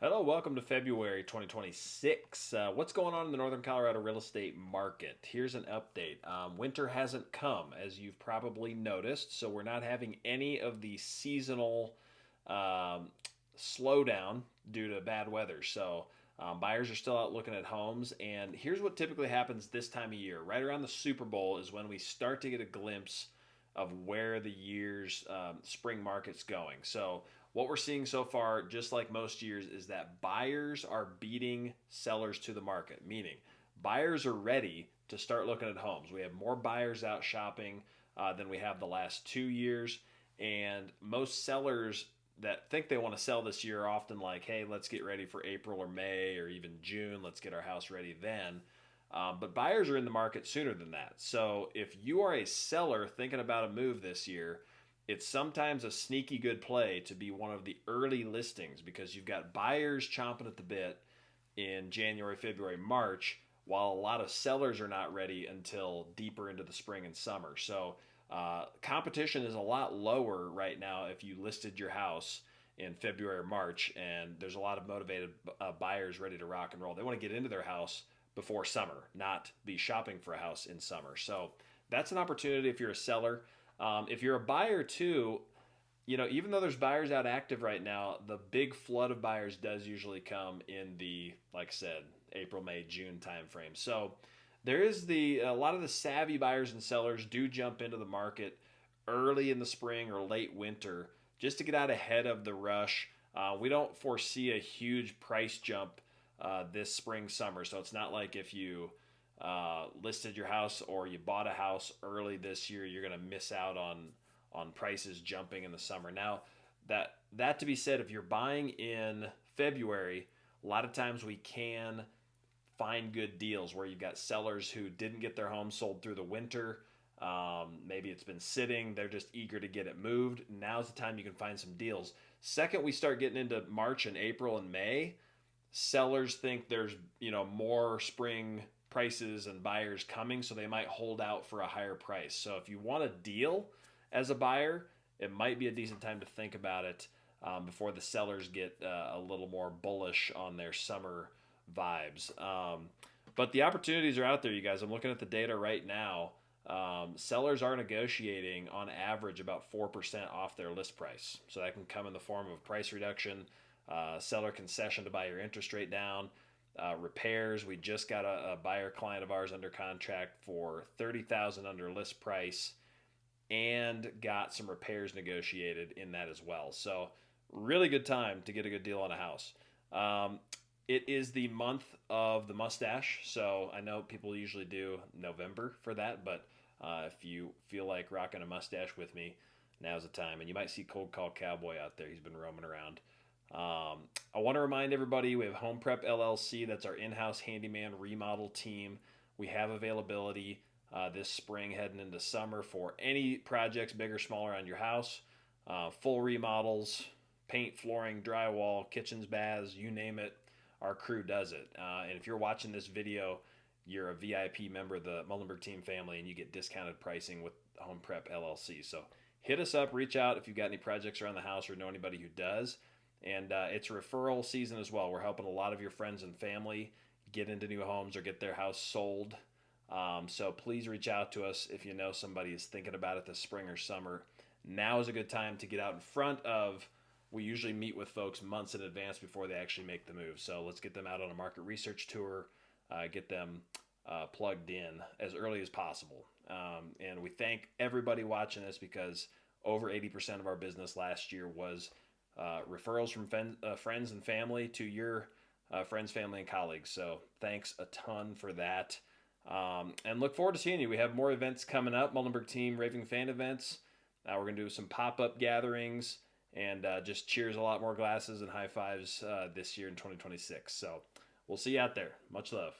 Hello, welcome to February 2026. What's going on in the Northern Colorado real estate market? Here's an update. Winter hasn't come, as you've probably noticed, so we're not having any of the seasonal um, slowdown due to bad weather. So buyers are still out looking at homes, and here's what typically happens this time of year. Right around the Super Bowl is when we start to get a glimpse of where the year's spring market's going. So what we're seeing so far, just like most years, is that buyers are beating sellers to the market, meaning buyers are ready to start looking at homes. We have more buyers out shopping than we have the last 2 years, and most sellers that think they want to sell this year are often like, hey, let's get ready for April or May or even June. Let's get our house ready then. But buyers are in the market sooner than that. So if you are a seller thinking about a move this year, it's sometimes a sneaky good play to be one of the early listings because you've got buyers chomping at the bit in January, February, March, while a lot of sellers are not ready until deeper into the spring and summer. So competition is a lot lower right now if you listed your house in February or March, and there's a lot of motivated buyers ready to rock and roll. They want to get into their house before summer, not be shopping for a house in summer. So that's an opportunity if you're a seller. If you're a buyer too, even though there's buyers out active right now, the big flood of buyers does usually come in the, like I said, April, May, June timeframe. So there is a lot of the savvy buyers and sellers do jump into the market early in the spring or late winter just to get out ahead of the rush. We don't foresee a huge price jump this spring summer, so it's not like if you listed your house or you bought a house early this year, you're going to miss out on prices jumping in the summer. Now, that to be said, if you're buying in February, a lot of times we can find good deals where you've got sellers who didn't get their home sold through the winter. Maybe it's been sitting, they're just eager to get it moved. Now's the time you can find some deals. Second, we start getting into March and April and May. Sellers think there's more spring prices and buyers coming, so they might hold out for a higher price. So if you want a deal as a buyer, it might be a decent time to think about it before the sellers get a little more bullish on their summer vibes. But the opportunities are out there, you guys. I'm looking at the data right now. Sellers are negotiating on average about 4% off their list price. So that can come in the form of price reduction, seller concession to buy your interest rate down, repairs. We just got a buyer client of ours under contract for $30,000 under list price, and got some repairs negotiated in that as well. So really good time to get a good deal on a house. It is the month of the mustache, so I know people usually do November for that, but if you feel like rocking a mustache with me, now's the time. And you might see Cold Call Cowboy out there. He's been roaming around. I want to remind everybody we have Home Prep LLC. That's our in-house handyman remodel team. We have availability this spring heading into summer for any projects, big or smaller, on your house. Full remodels, paint, flooring, drywall, kitchens, baths, you name it. Our crew does it. And if you're watching this video, you're a VIP member of the Mullenberg team family, and you get discounted pricing with Home Prep LLC. So hit us up, reach out if you've got any projects around the house or know anybody who does. And it's referral season as well. We're helping a lot of your friends and family get into new homes or get their house sold. So please reach out to us if you know somebody is thinking about it this spring or summer. Now is a good time to get out in front of. We usually meet with folks months in advance before they actually make the move. So let's get them out on a market research tour, get them plugged in as early as possible. And we thank everybody watching this because over 80% of our business last year was referrals from friends and family to your friends, family, and colleagues. So thanks a ton for that. And look forward to seeing you. We have more events coming up. Mullenberg Team Raving Fan events. We're going to do some pop-up gatherings and just cheers a lot more glasses and high fives this year in 2026. So we'll see you out there. Much love.